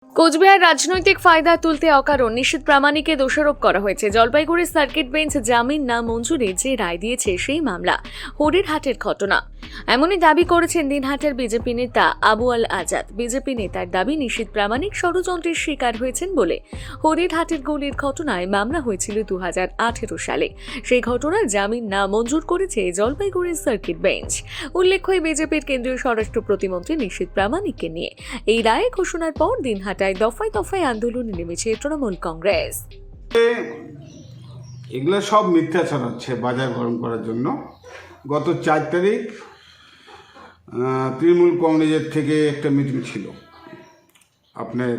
কোচবিহার রাজনৈতিক ফায়দা তুলতে অকারণ নিশীথ প্রামাণিককে দোষারোপ করা হয়েছে। জলপাইগুড়ি সার্কিট বেঞ্চ জামিন না মঞ্জুরে যে রায় দিয়েছে সেই মামলা হরিরহাটের ঘটনা, এমনই দাবি করেছেন দিনহাটার বিজেপি নেতা আবু আল আজাদ। বিজেপি নেতার দাবি নিশীথ প্রামাণিক ষড়যন্ত্রের শিকার হয়েছেন বলে। হরিরহাটের গুলির ঘটনায় মামলা হয়েছিল 2018 সালে। সেই ঘটনার জামিন না মঞ্জুর করেছে জলপাইগুড়ি সার্কিট বেঞ্চ। উল্লেখ্য, বিজেপির কেন্দ্রীয় স্বরাষ্ট্র প্রতিমন্ত্রী নিশীথ প্রামাণিককে নিয়ে এই রায় ঘোষণার পর দিনহাটায় দফায় দফায় আন্দোলনে নেমেছে তৃণমূল কংগ্রেস। এগুলো সব মিথ্যাচার হচ্ছে বাজার গরম করার জন্য। গত 4 তারিখ তৃণমূল কংগ্রেসের থেকে একটা মিটিং ছিল আপনার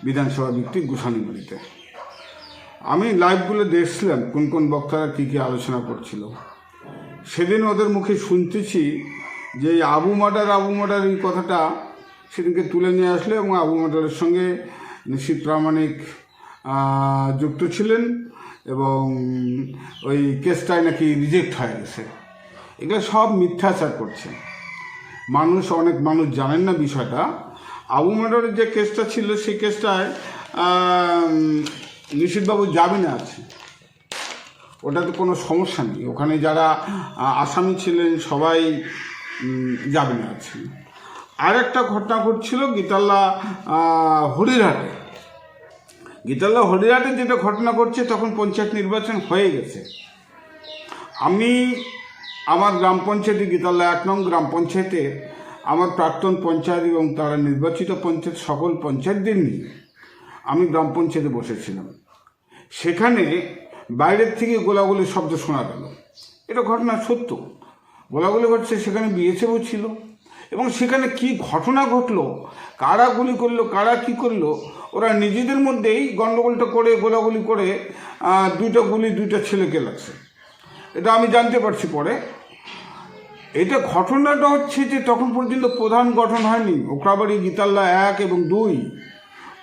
বিধানসভা ভিত্তিক গোসানিবাড়িতে। আমি লাইভগুলো দেখছিলাম কোন কোন বক্তারা কী কী আলোচনা করছিল। সেদিন ওদের মুখে শুনতেছি যে আবু মার্ডার এই কথাটা সেদিনকে তুলে নিয়ে আসলে এবং আবু মার্ডারের সঙ্গে নিশীথ প্রামাণিক যুক্ত ছিলেন এবং ওই কেসটায় নাকি রিজেক্ট হয়ে গেছে। এগুলো সব মিথ্যাচার করছে। অনেক মানুষ জানেন না বিষয়টা। আবু মার্ডারের যে কেসটা ছিল সেই কেসটায় নিশীথবাবু জামিনে আছে, ওটাতে কোনো সমস্যা নেই। ওখানে যারা আসামি ছিলেন সবাই জামিনে আছেন। আর একটা ঘটনা ঘটছিল গীতাল্লা হরিরহাটে যেটা ঘটনা ঘটছে, তখন পঞ্চায়েত নির্বাচন হয়ে গেছে। আমি আমার গ্রাম পঞ্চায়েতে গীতাল্লা 1 নং গ্রাম পঞ্চায়েতে আমার প্রাক্তন পঞ্চায়েত এবং তারা নির্বাচিত পঞ্চায়েত সকল পঞ্চায়েতদের নিয়ে আমি গ্রাম পঞ্চায়েতে বসেছিলাম। সেখানে বাইরের থেকে গোলাগুলির শব্দ শোনা গেল। এটা ঘটনা সত্য, গোলাগুলি ঘটছে। সেখানে বিএসএফও ছিল এবং সেখানে কি ঘটনা ঘটলো, কারা গুলি করলো, কারা কি করলো, ওরা নিজেদের মধ্যেই গণ্ডগোলটা করে গোলাগুলি করে 2টা গুলি 2টা ছেলেকে লাগছে। এটা আমি জানতে পারছি পরে। এটা ঘটনাটা হচ্ছে যে তখন পর্যন্ত প্রধান গঠন হয়নি। ওকরাবাড়ি গীতাল্লা 1 এবং 2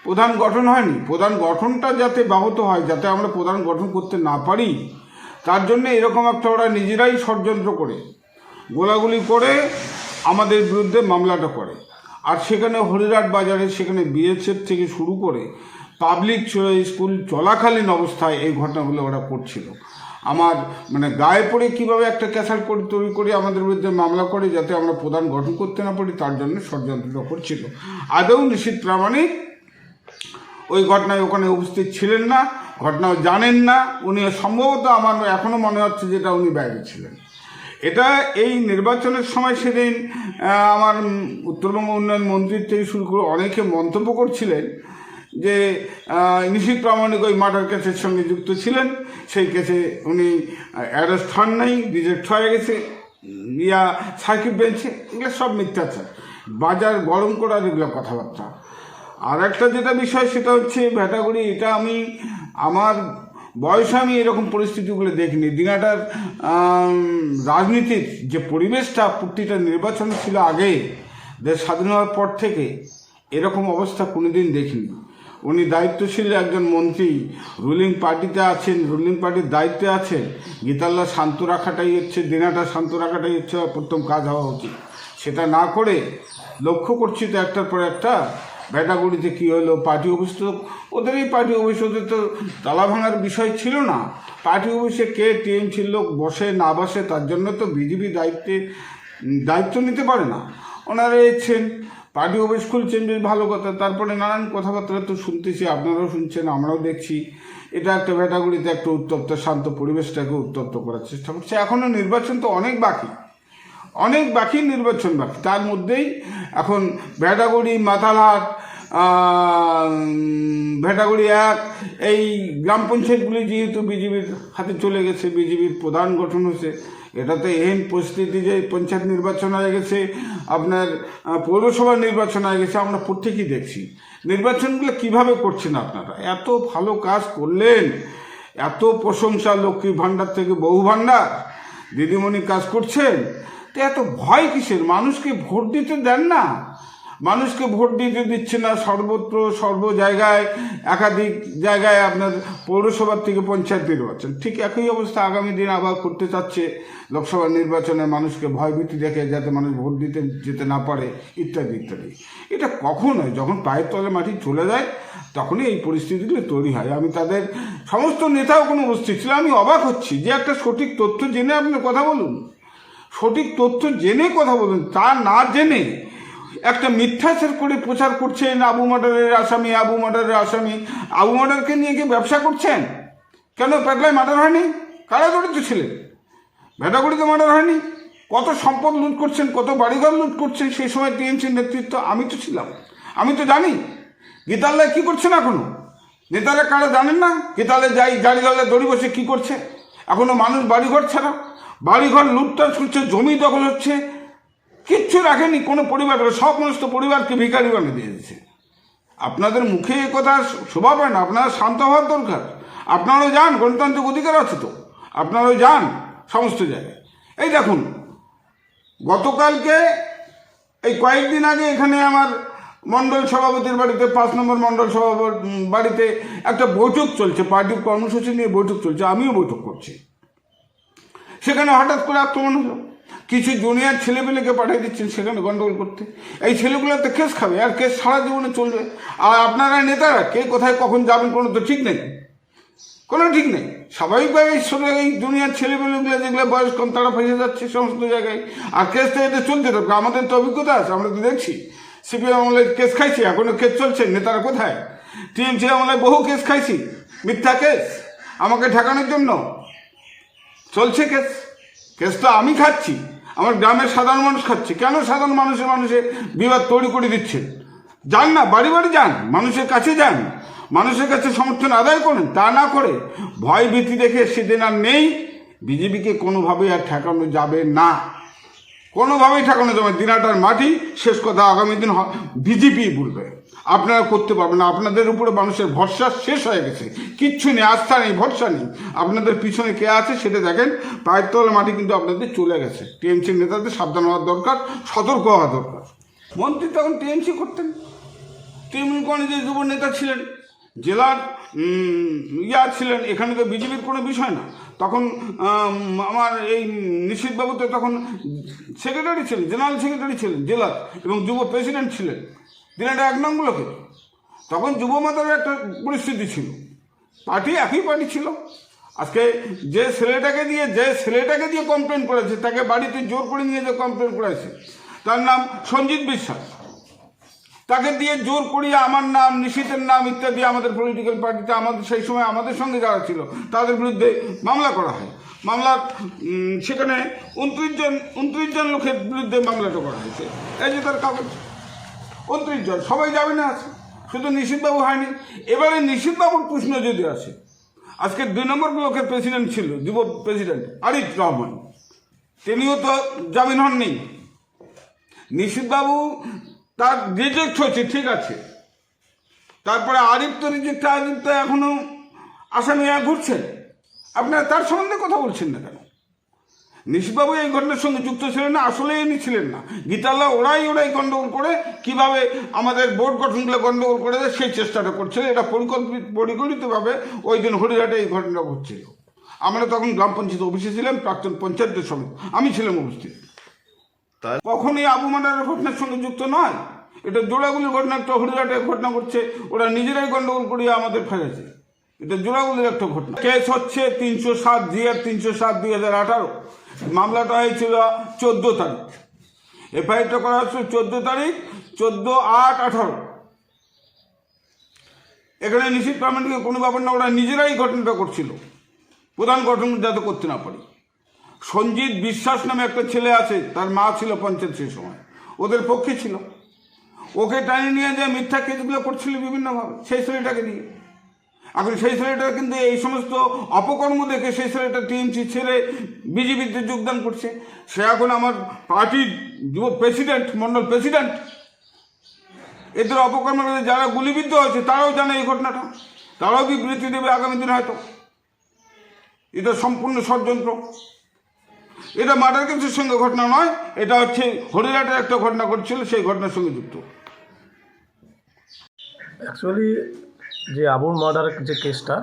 প্রধান গঠন হয়নি। প্রধান গঠনটা যাতে ব্যাহত হয়, যাতে আমরা প্রধান গঠন করতে না পারি, তার জন্য এরকম একটা ওরা নিজেরাই ষড়যন্ত্র করে গোলাগুলি করে আমাদের বিরুদ্ধে মামলাটা করে। আর সেখানে হরিরহাট বাজারে সেখানে বিএসএফ থেকে শুরু করে পাবলিক স্কুল চলাকালীন অবস্থায় এই ঘটনাগুলো ওরা করছিল। আমার গায়ে পড়ে কীভাবে একটা ক্যাসাল তৈরি করে আমাদের বিরুদ্ধে মামলা করে যাতে আমরা প্রধান গঠন করতে না পারি, তার জন্য ষড়যন্ত্রটা করছিল। আদৌ নিশীথ প্রামাণিক ওই ঘটনায় ওখানে উপস্থিত ছিলেন না, ঘটনাও জানেন না। উনি সম্ভবত, আমার এখনও মনে হচ্ছে যেটা উনি বাইরে ছিলেন। এটা এই নির্বাচনের সময় সেদিন আমার উত্তরবঙ্গ উন্নয়ন মন্ত্রীর থেকে শুরু করে অনেকে মন্তব্য করছিলেন যে নিশীথ প্রামাণিক ওই মার্ডার কেসের সঙ্গে যুক্ত ছিলেন। সেই কেসে উনি অ্যারেস্ট হন নাই, রিজেক্ট হয়ে গেছে সার্কিট বেঞ্চে। এগুলো সব মিথ্যাচার, বাজার গরম করার এগুলো কথাবার্তা। আর একটা যেটা বিষয় সেটা হচ্ছে ভেটাগুড়ি। এটা আমার বয়সে আমি এরকম পরিস্থিতিগুলো দেখিনি। দিনহাটার রাজনীতির যে পরিবেশটা প্রতিটা নির্বাচন ছিল আগে, দেশ স্বাধীন হওয়ার পর থেকে এরকম অবস্থা কোনোদিন দেখিনি। উনি দায়িত্বশীল একজন মন্ত্রী, রুলিং পার্টিতে আছেন, রুলিং পার্টির দায়িত্বে আছেন। গীতাল্লা শান্ত রাখাটাই হচ্ছে, দিনহাটা শান্ত রাখাটাই হচ্ছে প্রথম কাজ হওয়া উচিত। সেটা না করে লক্ষ্য করছি তো একটার পর একটা ভেটাগুড়িতে কী হলো। পার্টি অফিস তো ওদের, এই পার্টি অফিস ওদের তো তালা ভাঙার বিষয় ছিল না। পার্টি অফিসে কে টিএমসির লোক বসে না বসে তার জন্য তো বিজেপি দায়িত্ব নিতে পারে না। ওনারা এসছেন, পার্টি অফিস খুলছেন, বেশ ভালো কথা। তারপরে নানান কথাবার্তা তো শুনতেছি, আপনারাও শুনছেন, আমরাও দেখছি। এটা একটা ভেটাগুড়িতে একটা উত্তপ্ত শান্ত পরিবেশটাকে উত্তপ্ত করার চেষ্টা করছে। এখনও নির্বাচন তো অনেক বাকি, নির্বাচন বাকি। তার মধ্যেই এখন ভেটাগুড়ি, মাথালহাট, ভেটাগুড়ি 1 এই গ্রাম পঞ্চায়েতগুলি যেহেতু বিজেপির হাতে চলে গেছে, বিজেপির প্রধান গঠন হয়েছে, এটাতে এহেন পরিস্থিতি যে পঞ্চায়েত নির্বাচন হয়ে গেছে, আপনার পৌরসভার নির্বাচন হয়ে গেছে। আমরা প্রত্যেকেই দেখছি নির্বাচনগুলো কিভাবে করছেন আপনারা। এত ভালো কাজ করলেন, এত প্রশংসা, লক্ষ্মী ভাণ্ডার থেকে বহু ভাণ্ডার, দিদিমণি কাজ করছেন, তো এত ভয় কিসের? মানুষকে ভোট দিতে দেন না। মানুষকে ভোট দিতে দিচ্ছে না, সর্বত্র সর্ব জায়গায় একাধিক জায়গায় আপনার পৌরসভার থেকে পঞ্চায়েত নির্বাচন। ঠিক একই অবস্থা আগামী দিন আবার করতে চাচ্ছে লোকসভা নির্বাচনে, মানুষকে ভয়ভীতি দেখে যাতে মানুষ ভোট দিতে যেতে না পারে, ইত্যাদি ইত্যাদি। এটা কখন হয়? যখন পায়ের তলে মাটি চলে যায় তখনই এই পরিস্থিতিগুলো তৈরি হয়। আমি তাদের সমস্ত নেতাও কোনো উপস্থিত ছিল। আমি অবাক হচ্ছি যে একটা সঠিক তথ্য জেনে আপনি কথা বলুন, সঠিক তথ্য জেনে কথা বলুন, তা না জেনে একটা মিথ্যাচার করে প্রচার করছেন আবু মার্ডারের আসামি, আবু মার্ডারের আসামি। আবু মার্ডারকে নিয়ে কি ব্যবসা করছেন? কেন পেটলায় মার্ডার হয়নি? কারা জড়িত ছিলেন? ভেটাগুড়িতে মার্ডার হয়নি? কত সম্পদ লুট করছেন, কত বাড়িঘর লুট করছেন সেই সময় টিএমসির নেতৃত্ব। আমি তো ছিলাম, আমি তো জানি। গীতালয় কি করছেন এখনো? নেতারা কারা জানেন না? গীতালয় যাই গাড়িগালে দড়ি বসে কি করছে এখনো? মানুষ বাড়িঘর ছাড়া, বাড়িঘর লুটটাচ করছে, জমি দখল হচ্ছে, কিচ্ছু রাখেনি কোনো পরিবারের। সব সমস্ত পরিবারকে ভিখারি বানিয়ে দিয়ে দিয়েছে। আপনাদের মুখে এ কথা শোভা পায় না, আপনারা শান্ত হওয়ার দরকার। আপনারাও যান, গণতান্ত্রিক অধিকার আছে তো, আপনারাও যান সমস্ত জায়গায়। এই দেখুন, গতকালকে এই কয়েকদিন আগে এখানে আমার মণ্ডল সভাপতির বাড়িতে, 5 নম্বর মণ্ডল সভাপতি বাড়িতে একটা বৈঠক চলছে, পার্টির কর্মসূচি নিয়ে বৈঠক চলছে, আমিও বৈঠক করছি। সেখানে হঠাৎ করে আক্রমণ হলো। কিছু জুনিয়র ছেলেপেলেকে পাঠিয়ে দিচ্ছেন সেখানে গন্ডগোল করতে। এই ছেলেগুলো তো কেস খাবে, আর কেস সারা জীবনে চলবে। আর আপনারা নেতারা কে কোথায় কখন যাবেন কোনো তো ঠিক নেই, কোনো ঠিক নেই। স্বাভাবিকভাবে এই জুনিয়র ছেলেপেলেগুলো যেগুলো বয়স কম তারা ফেসে যাচ্ছে সমস্ত জায়গায়, আর কেস তো এতে চলতে থাকবে। আমাদের তো অভিজ্ঞতা আছে, আমরা তো দেখছি। সিপিএম আমলে কেস খাইছি, এখনো কেস চলছে। নেতারা কোথায়? টিএমসি আমলে বহু কেস খাইছি, মিথ্যা কেস আমাকে ঠেকানোর জন্য চলছে কেস। কেস তো আমি খাচ্ছি, আমার গ্রামের সাধারণ মানুষ খাচ্ছে। কেন সাধারণ মানুষের বিবাদ তৈরি করে দিচ্ছেন? যান না, বাড়ি বাড়ি যান, মানুষের কাছে যান, মানুষের কাছে সমর্থন আদায় করেন। তা না করে ভয় ভীতি দেখে সেদিন আর নেই। বিজেপিকে কোনোভাবেই আর ঠেকানো যাবে না, কোনোভাবেই ঠেকানো যাবে। দিনাটার মাটি শেষ কথা আগামী দিন বিজেপি বলবে, আপনারা করতে পারবেন না। আপনাদের উপরে মানুষের ভরসা শেষ হয়ে গেছে, কিচ্ছু নেই, আস্থা নেই, ভরসা নেই। আপনাদের পিছনে কে আছে সেটা দেখেন। পায়ের তলা মাটি কিন্তু আপনাদের চলে গেছে। টিএমসির নেতাদের সাবধান হওয়ার দরকার, সতর্ক হওয়া দরকার। মন্ত্রী তখন টিএমসি করতেন, তৃণমূল কংগ্রেসের যুব নেতা ছিলেন, জেলার ছিলেন। এখানে তো বিজেপির কোনো বিষয় না। তখন আমার এই নিশীথবাবু তো তখন সেক্রেটারি ছিলেন, জেনারেল সেক্রেটারি ছিলেন জেলার, এবং যুব প্রেসিডেন্ট ছিলেন দিনাটা 1 নং ব্লকে। তখন যুব মাতার একটা পরিস্থিতি ছিল, পার্টি একই পার্টি ছিল। আজকে যে ছেলেটাকে দিয়ে কমপ্লেন করেছে, তাকে বাড়িতে জোর করে নিয়ে যে কমপ্লেন করেছে, তার নাম সঞ্জিত বিশ্বাস। তাকে দিয়ে জোর করিয়ে আমার নাম, নিশীথের নাম ইত্যাদি আমাদের পলিটিক্যাল পার্টিতে, আমাদের সেই সময় আমাদের সঙ্গে যারা ছিল তাদের বিরুদ্ধে মামলা করা হয়। মামলার সেখানে 29 জন লোকের বিরুদ্ধে মামলাটা করা হয়েছে। এই যে তার কাগজ, 29 জন, সবাই যাবে না আছে, শুধু নিশীথবাবু হয়নি। এবারে নিশীথবাবুর প্রশ্ন যদি আসে, আজকে 2 নম্বর ব্লকের প্রেসিডেন্ট ছিল, যুব প্রেসিডেন্ট আরিফ রহমান, তিনিও তো জামিন হননি। নিশীথবাবু তার রিজেক্ট হয়েছে, ঠিক আছে। তারপরে আরিফ তো এখনো আসামি ঘুরছেন। আপনারা তার সম্বন্ধে কথা বলছেন না কেন? নিশীথবাবু এই ঘটনার সঙ্গে যুক্ত ছিলেন না, আসলে ইনি ছিলেন না। গীতালয় ওরাই গন্ডগোল করে কিভাবে আমাদের বোর্ড গঠনগুলো গন্ডগোল করে দেয় সেই চেষ্টাটা করছিল। এটা পরিকল্পিতভাবে ওই দিন হরিঘাটে এই ঘটনা ঘটছিল। আমরা তখন গ্রাম পঞ্চায়েত অফিসে ছিলাম, প্রাক্তন পঞ্চায়েতের সমিতি, আমি ছিলাম উপস্থিত। কখনই আবু মার্ডারের ঘটনার সঙ্গে যুক্ত নয়। এটা জোড়াগুলির ঘটনা, একটা হরিঘাটের ঘটনা ঘটছে, ওরা নিজেরাই গন্ডগোল করিয়ে আমাদের ফেলেছে। এটা জোড়াগুলির একটা ঘটনা। কেস হচ্ছে 307 জিআর 307 2018। মামলাটা হয়েছিল 14 তারিখ, এফআইআরটা করা হচ্ছে 14 তারিখ, 14/8/18। এখানে নিশীথ প্রামাণিকের কোনো ব্যাপার না, ওরা নিজেরাই ঘটনাটা করছিল, প্রধান গঠন যাতে করতে না পারি। সঞ্জিত বিশ্বাস নামে একটা ছেলে আছে, তার মা ছিল পঞ্চায়েত সেই সময়, ওদের পক্ষে ছিল। ওকে টানিয়ে নিয়ে যে মিথ্যা কেসগুলো করছিল বিভিন্নভাবে, সেই ছেলেটাকে দিয়ে। এখন সেই ছেলেটা কিন্তু এই সমস্ত অপকর্ম দেখে সেই ছেলেটা টিএমসি ছেড়ে বিজেপিতে যোগদান করছে। সে এখন আমার পার্টির যুব প্রেসিডেন্ট, মন্ডল প্রেসিডেন্ট। এদের অপকর্ম যারা গুলিবিদ্ধ হয়েছে তারাও জানে এই ঘটনাটা, তারাও বিবৃতি দেবে আগামী দিন হয়তো। এটা সম্পূর্ণ ষড়যন্ত্র। এটা মার্ডার কেসের সঙ্গে ঘটনা নয়, এটা হচ্ছে হরিঘাটের একটা ঘটনা ঘটছিল, সেই ঘটনার সঙ্গে যুক্ত। অ্যাকচুয়ালি যে আবুল মার্ডারের যে কেসটা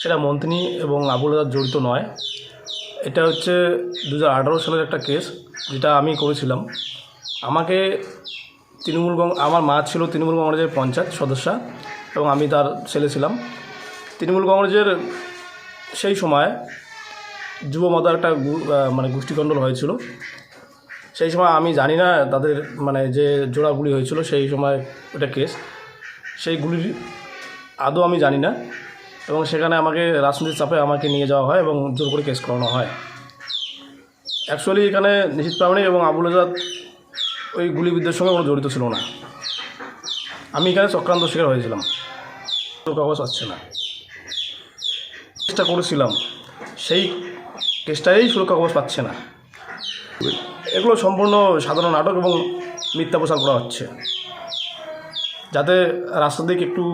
সেটা মন্ত্রী এবং আবুল আজাদ জড়িত নয়। এটা হচ্ছে 2018 সালের একটা কেস, যেটা আমি করেছিলাম। আমাকে আমার মা ছিল তৃণমূল কংগ্রেসের পঞ্চায়েত সদস্যা এবং আমি তার ছেলে ছিলাম। তৃণমূল কংগ্রেসের সেই সময় যুব মতার একটা গোষ্ঠীকণ্ডল হয়েছিল। সেই সময় আমি জানি না তাদের যে জোড়া গুলি হয়েছিল সেই সময় ওটা কেস, সেই গুলির আদৌ আমি জানি না। এবং সেখানে আমাকে রাজনীতির চাপে আমাকে নিয়ে যাওয়া হয় এবং জোর করে কেস করানো হয়। অ্যাকচুয়ালি এখানে নিশীথ প্রামাণিক এবং আবুল আজাদ ওই গুলিবিদ্ধের সঙ্গে কোনো জড়িত ছিল না। আমি এখানে চক্রান্ত শিকার হয়েছিলাম। কাগজ আসছে না, চেষ্টা করেছিলাম, সেই কেসটাই সুরক্ষা কবচ পাচ্ছে না। এগুলো সম্পূর্ণ সাধারণ নাটক এবং মিথ্যা প্রচার করা হচ্ছে, যাতে রাস্তা দিকে একটু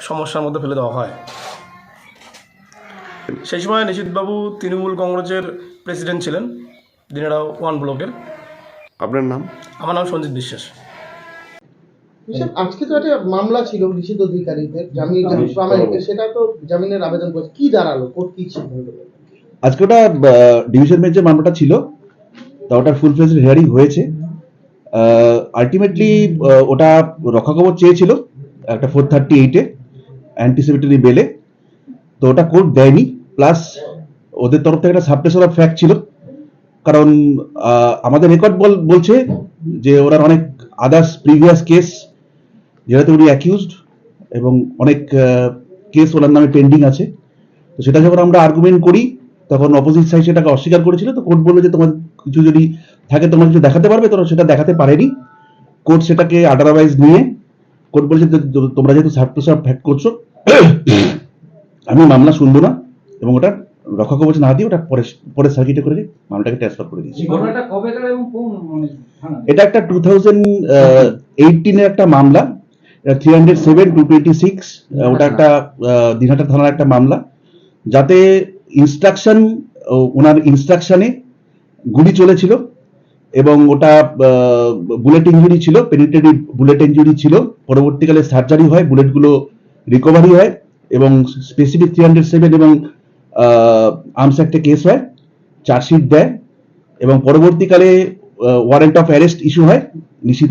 সমস্যার মধ্যে ফেলে দেওয়া হয়। সেই সময় নিশীথবাবু তৃণমূল কংগ্রেসের প্রেসিডেন্ট ছিলেন, দিনারা 1 ব্লকের। আপনার নাম? আমার নাম সঞ্জিত বিশ্বাস। আজকে তো একটা মামলা ছিল নিশীথ অধিকারীদের জামিন প্রামাণিকের, সেটা তো জামিনের আবেদন করেছে, কি দাঁড়ালো, কোর্ট কি সিদ্ধান্ত নিল? আজকে ওটা ডিভিশন বেঞ্চের মামলাটা ছিল, তা ওটার ফুল ফ্লেজড হিয়ারিং হয়েছে। আলটিমেটলি ওটা রক্ষা কবচ চেয়েছিল একটা 438-এ অ্যান্টিসিপেটরি বেলে, তো ওটা কোর্ট দেয়নি। প্লাস ওদের তরফ থেকে একটা সাবটেশন অফ ফ্যাক্ট ছিল, কারণ আমাদের রেকর্ড বলছে যে ওনার অনেক আদার্স প্রিভিয়াস কেস যেটাতে উনি অ্যাকিউজড এবং অনেক কেস ওনার নামে পেন্ডিং আছে। তো সেটা যখন আমরা আর্গুমেন্ট করি তখন অপোজিট সাইড সেটাকে অস্বীকার করেছিল। তো কোর্ট বললো যে তোমার কিছু যদি থাকে তোমরা কিছু দেখাতে পারবে, তোমরা সেটা দেখাতে পারেনি। কোর্ট সেটাকে আদারওয়াইজ নিয়ে কোর্ট বলেছে তোমরা যেহেতু সাবটেশন অফ ফ্যাক্ট করছো আমি মামলা শুনবো না, এবং ওটা রক্ষা কবচ না দিয়ে ওটা পরে সার্কিটে করে মামলাটাকে ট্রান্সফার করে দিয়েছি। এটা একটা 2018-এর একটা মামলা, 307/226, ওটা একটা দিনহাটা থানার একটা মামলা, যাতে ওনার ইনস্ট্রাকশনে গুলি চলেছিল এবং ওটা বুলেট ইঞ্জুরি ছিল, পেনিট্রেটিভ বুলেট ইঞ্জুরি ছিল। পরবর্তীকালে সার্জারি হয়, বুলেটগুলো রিকভারি হয় এবং স্পেসিফিক 307 এবং আর্মস অ্যাক্টে কেস হয়, চার্জশিট দেয় এবং পরবর্তীকালে ওয়ারেন্ট অফ অ্যারেস্ট ইস্যু হয় নিশীথ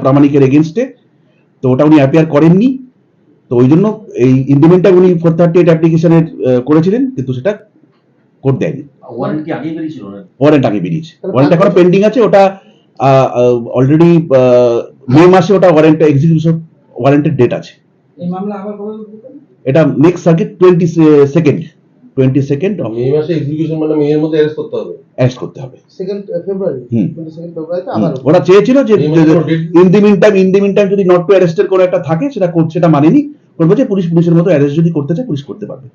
প্রামাণিকের এগেনস্টে। তো ওটা উনি অ্যাপিয়ার করেননি, তো ওই জন্য এই ইন্ডিমেন্টটা উনি 438 অ্যাপ্লিকেশনের করেছিলেন, কিন্তু সেটা কোর্ট দেয়নি। ওয়ারেন্ট আগে বেরিয়েছে, ওয়ারেন্ট এখনো পেন্ডিং আছে। ওটা অলরেডি মে মাসে ওটা ওয়ারেন্ট এক্সিকিউশন ওয়ারেন্টের ডেট আছে। এটা নেক্সট সার্কিট 22nd মে মাসে এক্সিকিউশন, মানে মে এর মধ্যে অ্যারেস্ট করতে হবে। 2 ফেব্রুয়ারি 22 ফেব্রুয়ারিতে আবার ওরা চেয়েছিল যে ইন দি মিন টাইম যদি নট টু অ্যারেস্টের কোনো একটা থাকে, সেটা মানেনি। বলবো যে পুলিশের মতো অ্যারেস্ট যদি করতে চায় পুলিশ করতে পারবে।